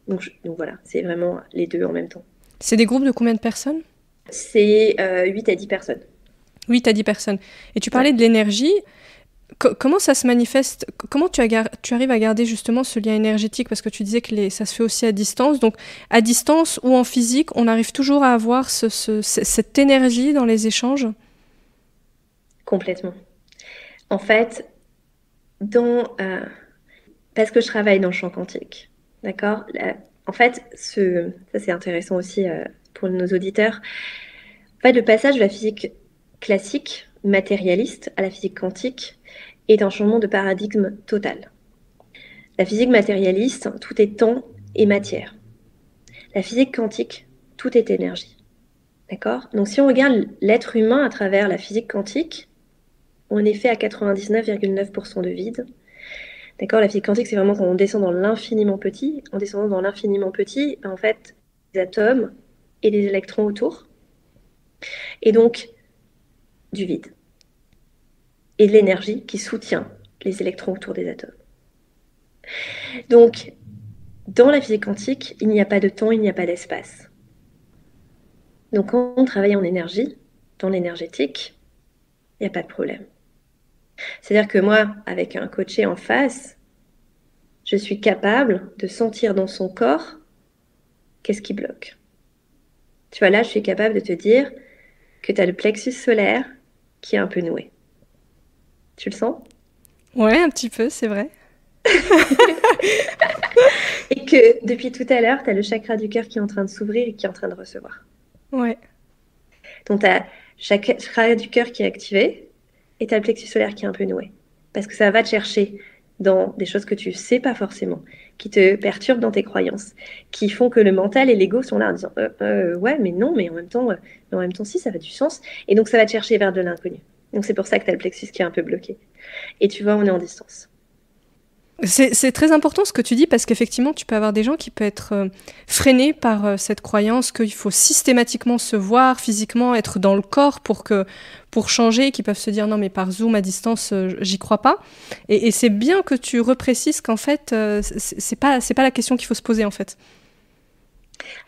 Donc voilà, c'est vraiment les deux en même temps. C'est des groupes de combien de personnes ? C'est 8 à 10 personnes. 8 à 10 personnes. Et tu parlais de l'énergie. Comment ça se manifeste ? Comment tu arrives à garder justement ce lien énergétique ? Parce que tu disais que ça se fait aussi à distance. Donc, à distance ou en physique, on arrive toujours à avoir cette énergie dans les échanges ? Complètement. En fait, parce que je travaille dans le champ quantique, d'accord ? En fait, ça c'est intéressant aussi pour nos auditeurs. En fait, le passage de la physique classique, matérialiste, à la physique quantique est un changement de paradigme total. La physique matérialiste, tout est temps et matière. La physique quantique, tout est énergie. D'accord ? Donc si on regarde l'être humain à travers la physique quantique, on est fait à 99,9% de vide. D'accord ? La physique quantique, c'est vraiment quand on descend dans l'infiniment petit. En descendant dans l'infiniment petit, en fait, les atomes et les électrons autour. Et donc, du vide. Et de l'énergie qui soutient les électrons autour des atomes. Donc, dans la physique quantique, il n'y a pas de temps, il n'y a pas d'espace. Donc, quand on travaille en énergie, dans l'énergétique, il n'y a pas de problème. C'est-à-dire que moi, avec un coaché en face, je suis capable de sentir dans son corps qu'est-ce qui bloque. Tu vois, là, je suis capable de te dire que tu as le plexus solaire qui est un peu noué. Tu le sens ? Ouais, un petit peu, c'est vrai. Et que depuis tout à l'heure, tu as le chakra du cœur qui est en train de s'ouvrir et qui est en train de recevoir. Ouais. Donc, tu as le chakra du cœur qui est activé et tu as le plexus solaire qui est un peu noué. Parce que ça va te chercher dans des choses que tu ne sais pas forcément, qui te perturbent dans tes croyances, qui font que le mental et l'ego sont là en disant ouais, mais non, mais en même temps, si, ça a du sens. Et donc, ça va te chercher vers de l'inconnu. Donc, c'est pour ça que tu as le plexus qui est un peu bloqué. Et tu vois, on est en distance. C'est très important ce que tu dis parce qu'effectivement, tu peux avoir des gens qui peuvent être freinés par cette croyance qu'il faut systématiquement se voir physiquement, être dans le corps pour changer, qui peuvent se dire non mais par Zoom à distance, j'y crois pas. Et c'est bien que tu reprécises qu'en fait, c'est pas la question qu'il faut se poser en fait.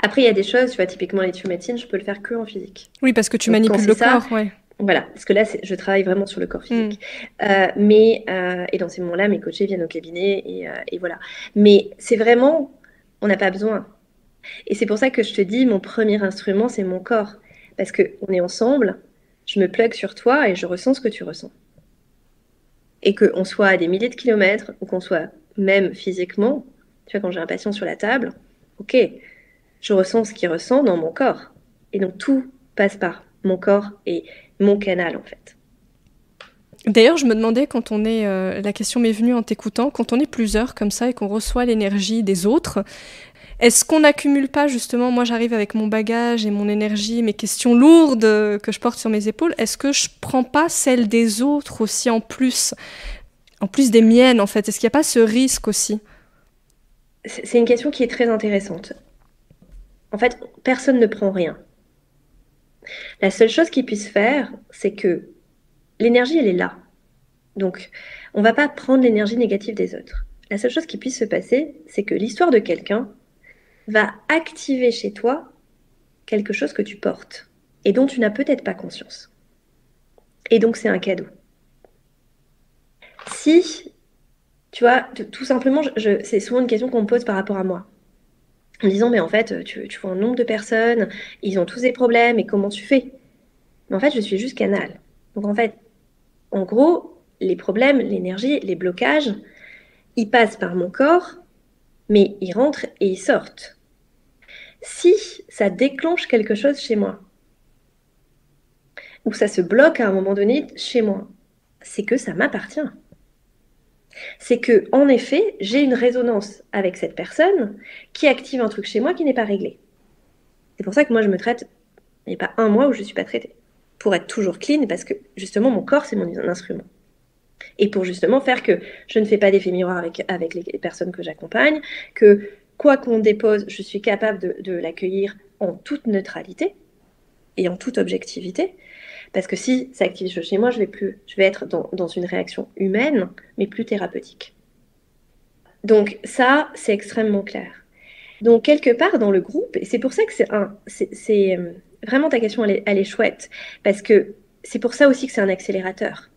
Après, il y a des choses, tu vois, typiquement les médecine, je peux le faire que en physique. Oui, parce que tu manipules le corps, ouais. Voilà, parce que là, je travaille vraiment sur le corps physique. Et dans ces moments-là, mes coachés viennent au cabinet et voilà. Mais c'est vraiment, on n'a pas besoin. Et c'est pour ça que je te dis, mon premier instrument, c'est mon corps. Parce qu'on est ensemble, je me plug sur toi et je ressens ce que tu ressens. Et qu'on soit à des milliers de kilomètres ou qu'on soit même physiquement, tu vois, quand j'ai un patient sur la table, ok, je ressens ce qu'il ressent dans mon corps. Et donc, tout passe par mon corps et mon canal, en fait. D'ailleurs, je me demandais, quand on est, la question m'est venue en t'écoutant, quand on est plusieurs comme ça et qu'on reçoit l'énergie des autres, est-ce qu'on n'accumule pas justement, moi j'arrive avec mon bagage et mon énergie, mes questions lourdes que je porte sur mes épaules, est-ce que je prends pas celles des autres aussi en plus des miennes en fait? Est-ce qu'il n'y a pas ce risque aussi? C'est une question qui est très intéressante. En fait, personne ne prend rien. La seule chose qu'ils puissent faire, c'est que l'énergie, elle est là. Donc, on ne va pas prendre l'énergie négative des autres. La seule chose qui puisse se passer, c'est que l'histoire de quelqu'un va activer chez toi quelque chose que tu portes et dont tu n'as peut-être pas conscience. Et donc, c'est un cadeau. Si, tu vois, tout simplement, c'est souvent une question qu'on me pose par rapport à moi. En me disant, mais en fait, tu vois un nombre de personnes, ils ont tous des problèmes, et comment tu fais? Mais en fait, je suis juste canal. Donc en fait, en gros, les problèmes, l'énergie, les blocages, ils passent par mon corps, mais ils rentrent et ils sortent. Si ça déclenche quelque chose chez moi, ou ça se bloque à un moment donné chez moi, c'est que ça m'appartient. C'est que, en effet, j'ai une résonance avec cette personne qui active un truc chez moi qui n'est pas réglé. C'est pour ça que moi, je me traite, il n'y a pas un mois où je ne suis pas traitée. Pour être toujours clean, parce que justement, mon corps, c'est mon instrument. Et pour justement faire que je ne fais pas d'effet miroir avec les personnes que j'accompagne, que quoi qu'on dépose, je suis capable de l'accueillir en toute neutralité et en toute objectivité. Parce que si ça active chez moi, je vais être dans une réaction humaine, mais plus thérapeutique. Donc ça, c'est extrêmement clair. Donc quelque part dans le groupe, et c'est pour ça que c'est vraiment ta question, elle est chouette, parce que c'est pour ça aussi que c'est un accélérateur.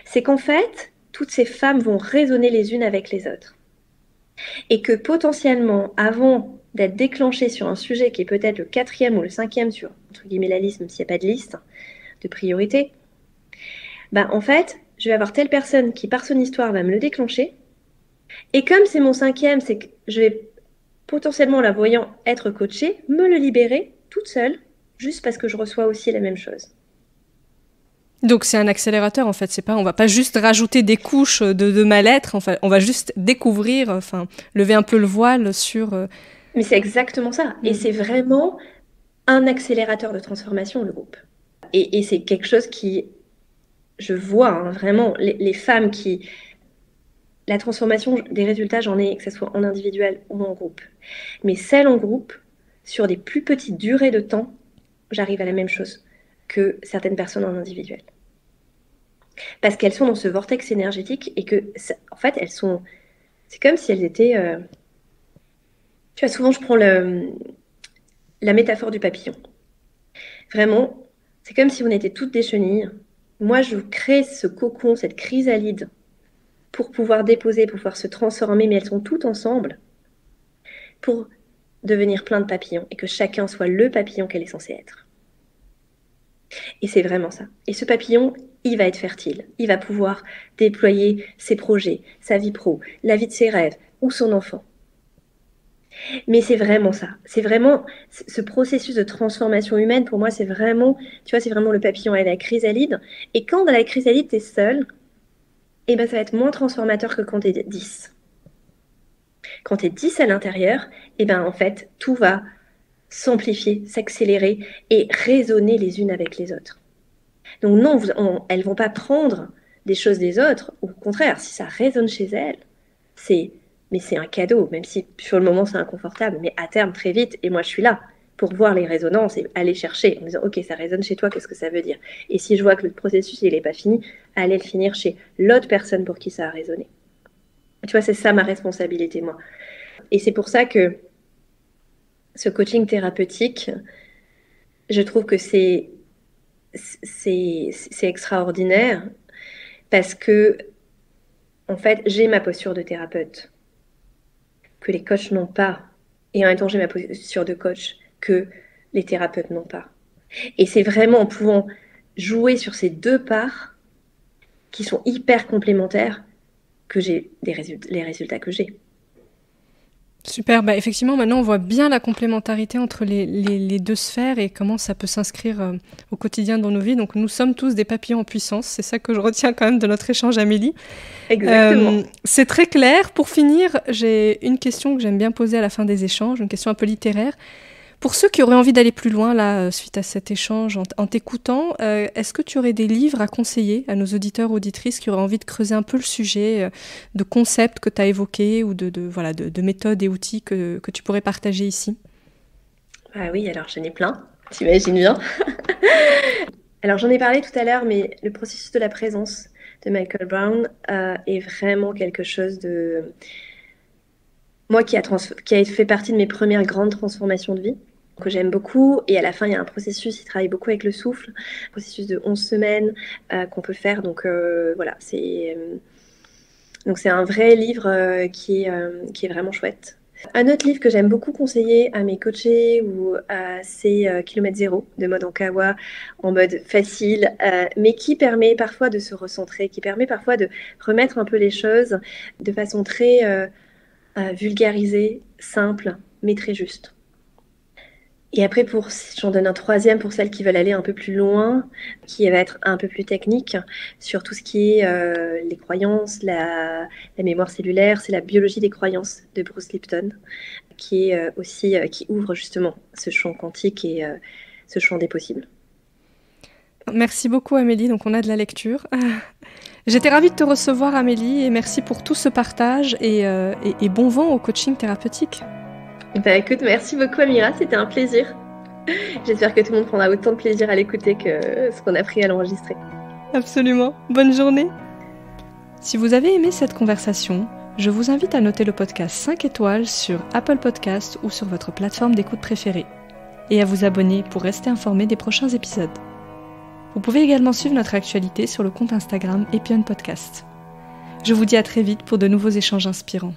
C'est qu'en fait, toutes ces femmes vont résonner les unes avec les autres. Et que potentiellement, avant d'être déclenchées sur un sujet qui est peut-être le 4e ou le 5e sur, entre guillemets, la liste, même s'il n'y a pas de liste de priorité, en fait, je vais avoir telle personne qui, par son histoire, va me le déclencher. Et comme c'est mon 5e, c'est que je vais potentiellement, la voyant être coachée, me le libérer toute seule, juste parce que je reçois aussi la même chose. Donc c'est un accélérateur en fait, on va pas juste rajouter des couches de mal-être, enfin, on va juste découvrir, lever un peu le voile sur... Mais c'est exactement ça, et c'est vraiment un accélérateur de transformation, le groupe. Et c'est quelque chose qui, je vois vraiment, les femmes qui... La transformation des résultats, j'en ai, que ce soit en individuel ou en groupe. Mais celle en groupe, sur des plus petites durées de temps, j'arrive à la même chose que certaines personnes en individuel. Parce qu'elles sont dans ce vortex énergétique et que, en fait, c'est comme si elles étaient... Tu vois, souvent, je prends la métaphore du papillon. Vraiment, c'est comme si on était toutes des chenilles. Moi, je crée ce cocon, cette chrysalide, pour pouvoir déposer, pour pouvoir se transformer, mais elles sont toutes ensemble pour devenir plein de papillons et que chacun soit le papillon qu'elle est censée être. Et c'est vraiment ça. Et ce papillon, il va être fertile. Il va pouvoir déployer ses projets, sa vie pro, la vie de ses rêves ou son enfant. Mais c'est vraiment ça. C'est vraiment ce processus de transformation humaine, pour moi, c'est vraiment, tu vois, c'est vraiment le papillon et la chrysalide. Et quand dans la chrysalide, tu es seule, ça va être moins transformateur que quand tu es 10. Quand tu es 10 à l'intérieur, en fait, tout va s'amplifier, s'accélérer et résonner les unes avec les autres. Donc non, elles ne vont pas prendre des choses des autres. Au contraire, si ça résonne chez elles, c'est un cadeau, même si sur le moment c'est inconfortable, mais à terme, très vite, et moi je suis là pour voir les résonances et aller chercher en disant, ok, ça résonne chez toi, qu'est-ce que ça veut dire? Et si je vois que le processus il n'est pas fini, aller le finir chez l'autre personne pour qui ça a résonné. Tu vois, c'est ça ma responsabilité, moi. Et c'est pour ça que ce coaching thérapeutique, je trouve que c'est extraordinaire parce que, en fait, j'ai ma posture de thérapeute que les coachs n'ont pas. Et en même temps, j'ai ma posture de coach que les thérapeutes n'ont pas. Et c'est vraiment en pouvant jouer sur ces deux parts qui sont hyper complémentaires que j'ai les résultats que j'ai. Super, effectivement, maintenant on voit bien la complémentarité entre les deux sphères et comment ça peut s'inscrire au quotidien dans nos vies. Donc nous sommes tous des papillons en puissance, c'est ça que je retiens quand même de notre échange, Amélie. Exactement. C'est très clair. Pour finir, j'ai une question que j'aime bien poser à la fin des échanges, une question un peu littéraire. Pour ceux qui auraient envie d'aller plus loin, là, suite à cet échange, en t'écoutant, est-ce que tu aurais des livres à conseiller à nos auditeurs, auditrices qui auraient envie de creuser un peu le sujet, de concepts que tu as évoqués ou de méthodes et outils que tu pourrais partager ici? Ah oui, alors j'en ai plein, t'imagines bien. Alors j'en ai parlé tout à l'heure, mais le processus de la présence, de Michael Brown est vraiment quelque chose de... Moi, qui a fait partie de mes premières grandes transformations de vie, que j'aime beaucoup. Et à la fin, il y a un processus, il travaille beaucoup avec le souffle, un processus de 11 semaines qu'on peut faire. Donc voilà, donc c'est un vrai livre qui est vraiment chouette. Un autre livre que j'aime beaucoup conseiller à mes coachés, c'est Kilomètre Zéro de Maud Ankawa, en mode facile, mais qui permet parfois de se recentrer, qui permet parfois de remettre un peu les choses de façon très vulgarisée, simple, mais très juste. Et après, j'en donne un troisième pour celles qui veulent aller un peu plus loin, qui va être un peu plus technique sur tout ce qui est les croyances, la mémoire cellulaire, c'est la biologie des croyances de Bruce Lipton, qui est aussi qui ouvre justement ce champ quantique et ce champ des possibles. Merci beaucoup Amélie, donc on a de la lecture. J'étais ravie de te recevoir Amélie et merci pour tout ce partage et bon vent au coaching thérapeutique. Bah écoute, merci beaucoup Amira, c'était un plaisir. J'espère que tout le monde prendra autant de plaisir à l'écouter que ce qu'on a pris à l'enregistrer. Absolument, bonne journée. Si vous avez aimé cette conversation, je vous invite à noter le podcast 5 étoiles sur Apple Podcasts ou sur votre plateforme d'écoute préférée et à vous abonner pour rester informé des prochains épisodes. Vous pouvez également suivre notre actualité sur le compte Instagram Epion Podcast. Je vous dis à très vite pour de nouveaux échanges inspirants.